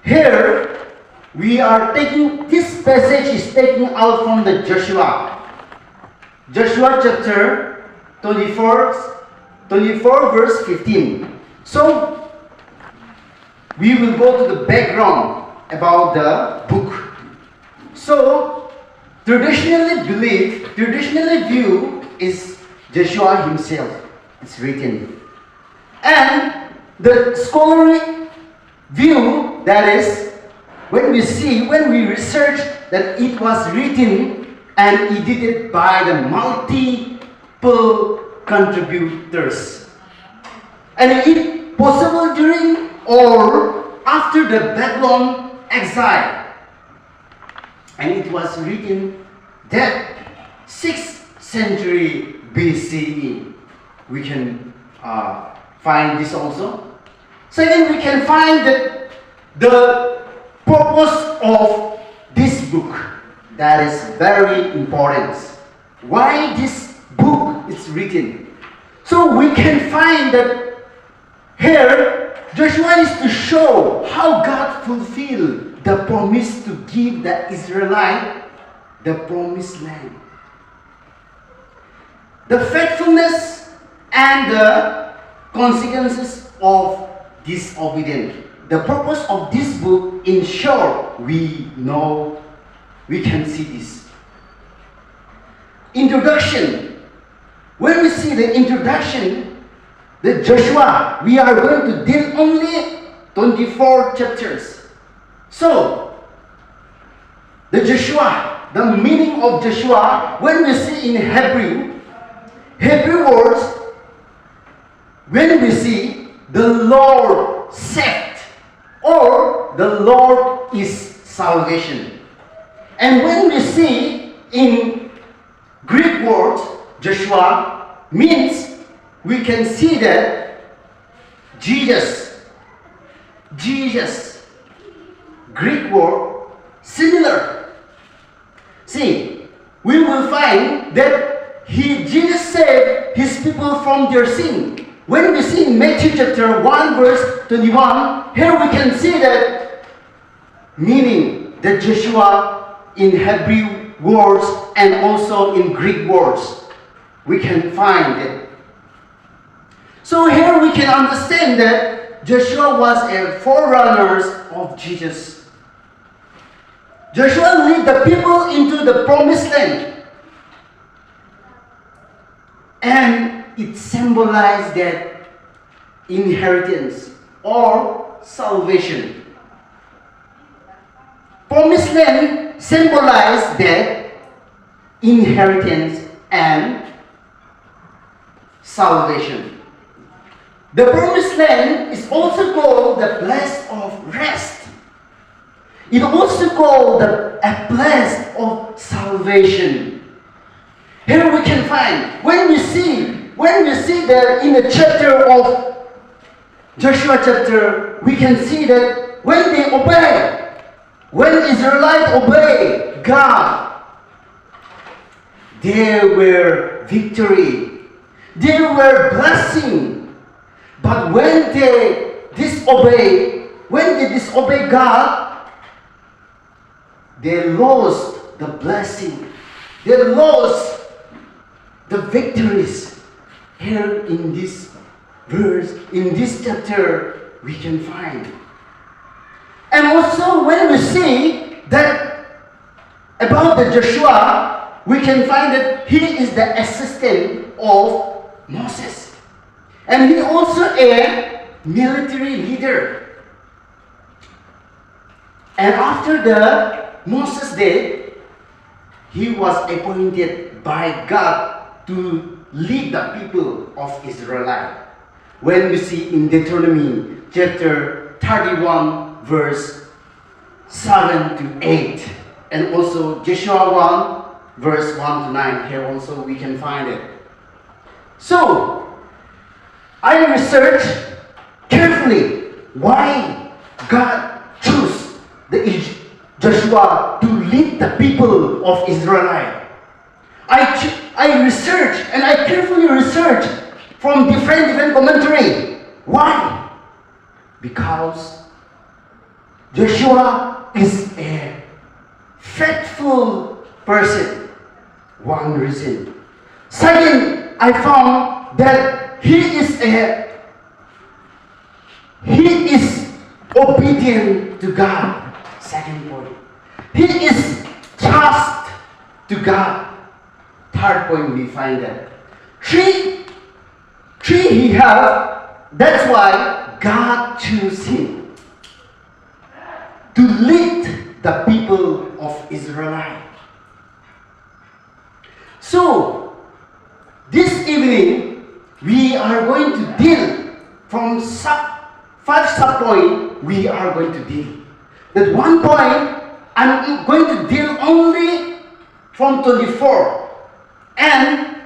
Here, we are taking, this passage is taken out from the Joshua. Joshua chapter 24 verse 15. So, we will go to the background about the book. So, traditionally view is Joshua himself. It's written. And the scholarly view, that is, when we research that it was written and edited by the multiple contributors. And it possible during or after the Babylon exile. And it was written that 6th century BCE. We can find this also. Second, we can find that the purpose of this book. That is very important. Why this book is written? So we can find that here Joshua is to show how God fulfilled the promise to give the Israelite the promised land. The faithfulness and the consequences of disobedience. The purpose of this book, in short, we can see this. Introduction. When we see the introduction, the Joshua, we are going to deal only 24 chapters. So, the Joshua, the meaning of Joshua, when we see in Hebrew words, when we see the Lord saved, or the Lord is salvation. And when we see in Greek words, Joshua means we can see that Jesus, Greek word, similar. See, we will find that Jesus saved his people from their sin. When we see in Matthew chapter 1 verse 21, here we can see that meaning that Joshua in Hebrew words and also in Greek words. We can find it. So here we can understand that Joshua was a forerunner of Jesus. Joshua led the people into the promised land. And it symbolized that inheritance or salvation. Promised land symbolized that inheritance and salvation. The promised land is also called the place of rest. It also called a place of salvation. Here we can find, when we see that in the chapter of Joshua chapter, we can see that when they obey, when Israelites obey God, there were victory, there were blessing. But when they disobey God, they lost the blessing. They lost the victories. Here in this verse, in this chapter, we can find. And also when we see that about the Joshua, we can find that he is the assistant of Moses. And he also a military leader. And after the Moses dead, he was appointed by God to lead the people of Israel. When we see in Deuteronomy chapter 31 verse 7 to 8, and also Joshua 1 verse 1 to 9, here also we can find it. So, I researched carefully why God chose Joshua to lead the people of Israel. I researched and I carefully researched from different commentary. Why? Because Joshua is a faithful person. One reason. Second, I found that he is obedient to God. Second point. He is trust to God. Third point, we find that. Three he have. That's why God chose him to lead the people of Israel. So, this evening, we are going to deal from 5 sub-points we are going to deal. That one point, I'm going to deal only from 24 and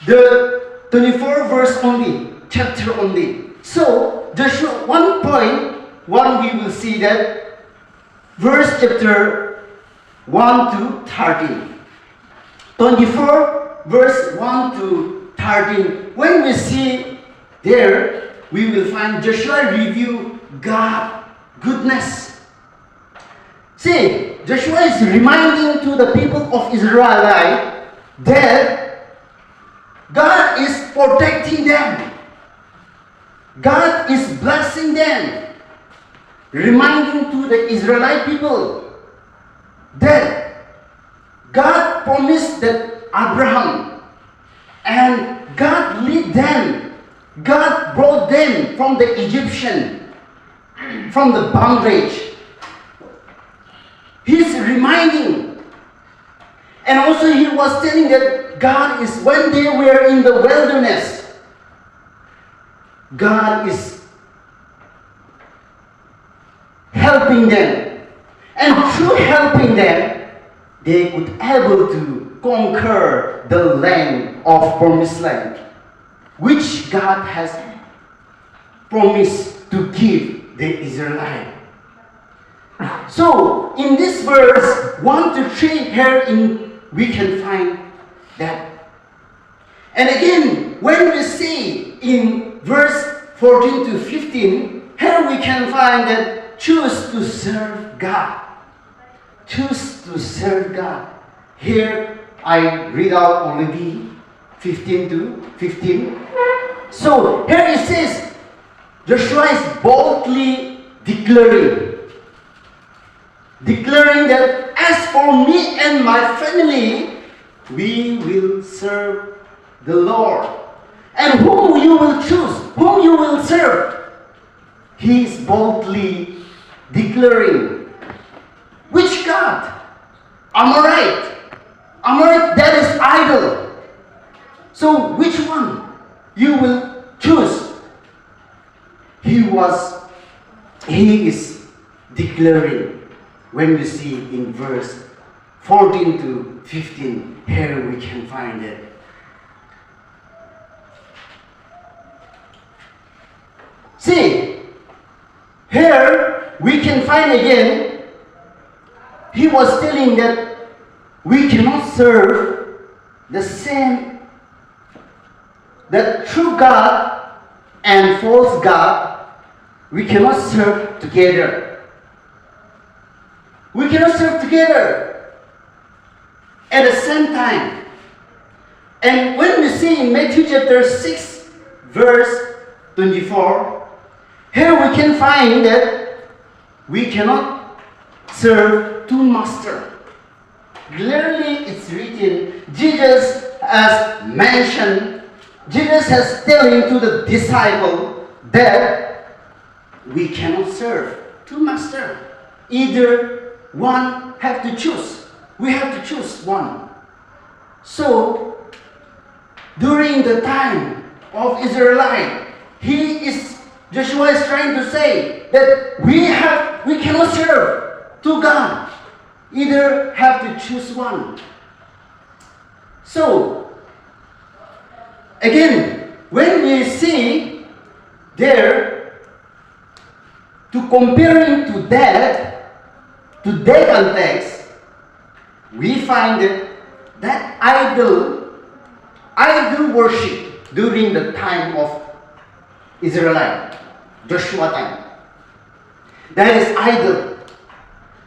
the 24 verse only, chapter only. So, Joshua, one point, we will see that verse chapter 1 to 13. 24 verse 1 to 13. When we see there, we will find Joshua review God's goodness. See, Joshua is reminding to the people of Israel that God is protecting them. God is blessing them. Reminding to the Israelite people that God promised that Abraham and God lead them. God brought them from the Egyptian, from the bondage. He's reminding. And also he was telling that God is, when they were in the wilderness, God is helping them. And through helping them, they could able to conquer the land of promised land, which God has promised to give the Israelites. So, in this verse 1 to 3 here we can find that. And again, when we see in verse 14 to 15, here we can find that choose to serve God. Choose to serve God. Here I read out already 15 to 15. So here it says, Joshua is boldly declaring that as for me and my family, we will serve the Lord. And whom you will choose, whom you will serve, he is boldly declaring. Which God? Amorite. Amorite, that is idol. So which one you will choose? He is declaring. When we see in verse 14 to 15, here we can find it. See, here we can find again, he was telling that we cannot serve the same, that true God and false God, we cannot serve together. We cannot serve together at the same time. And when we see in Matthew chapter 6, verse 24, here we can find that we cannot serve two masters. Clearly it's written, Jesus has mentioned, Jesus has telling to the disciple that we cannot serve two masters. Either one have to choose. We have to choose one. So, during the time of Israelite, Joshua is trying to say that we cannot serve two God. Either have to choose one. So, again, when we see there, to comparing to that context, we find that idol worship during the time of Israelite, Joshua time. That is idol.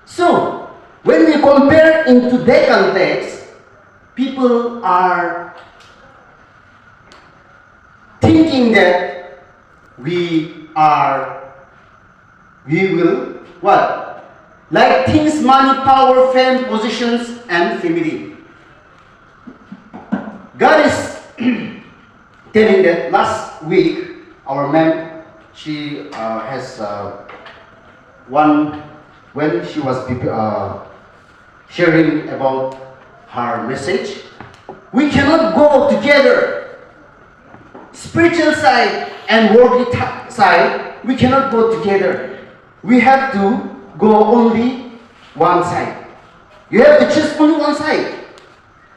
So, when we compare into that context, people are thinking that we will, what? Like things, money, power, fame, positions, and family. God is telling that last week, our ma'am, she has one, when she was sharing about her message, we cannot go together. Spiritual side and worldly side, we cannot go together. We have to go only one side. You have to choose only one side.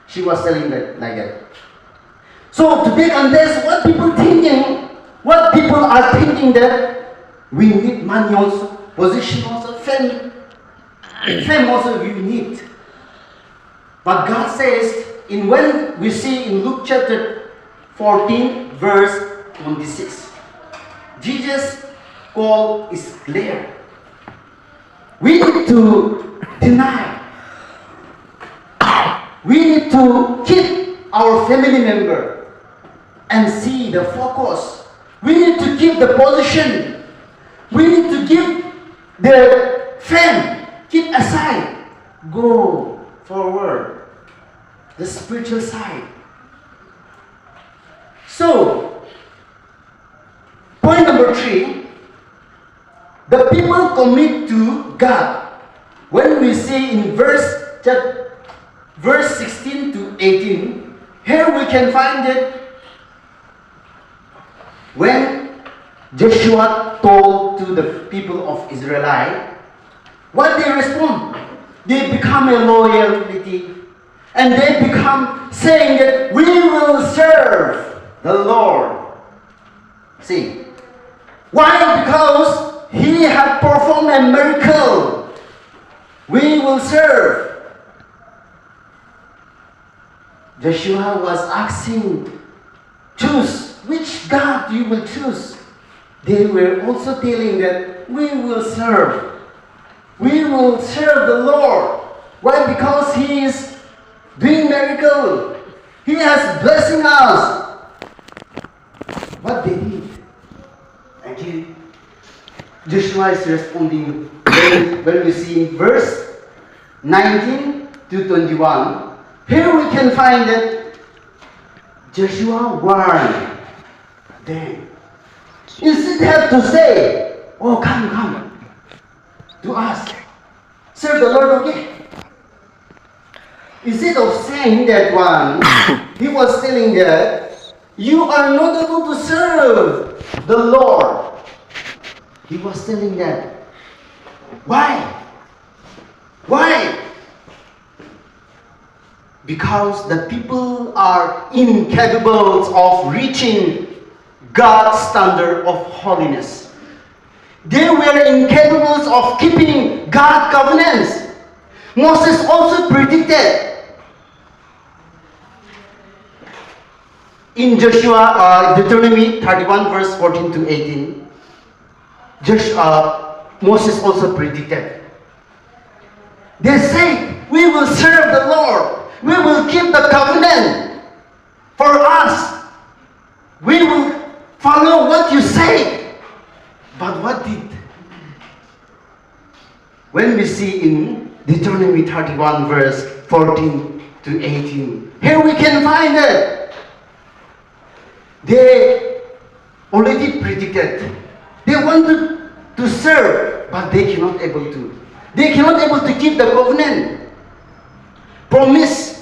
She was telling that like that. So to take on this, what people are thinking that we need money also, position also, fame also we need. But God says, when we see in Luke chapter 14, verse 26, Jesus' call is clear. We need to deny. We need to keep our family member and see the focus. We need to keep the position. We need to give the fame. Keep aside. Go forward. The spiritual side. So, point number 3, the people commit to God. When we see in verse 16 to 18, here we can find it when Joshua told to the people of Israel, what they respond? They become a loyalty, and they become saying that we will serve the Lord. See, why? Because He had performed a miracle. We will serve. Joshua was asking, choose which God you will choose. They were also telling that we will serve. We will serve the Lord. Why? Because He is doing miracle. He has blessing us. What they did? Again, Joshua is responding when we see in verse 19 to 21. Here we can find that Joshua warned them. Instead have to say, oh come to us, serve the Lord, okay? Instead of saying that one, he was telling that you are not able to serve the Lord. He was telling that. Why? Why? Because the people are incapable of reaching God's standard of holiness. They were incapable of keeping God's covenants. Moses also predicted in Deuteronomy 31 verse 14 to 18. Moses also predicted. They say, we will serve the Lord. We will keep the covenant for us. We will follow what you say. But what did? When we see in Deuteronomy 31 verse 14 to 18, here we can find it. They already predicted. They wanted to serve, but they cannot able to. They cannot able to keep the covenant promise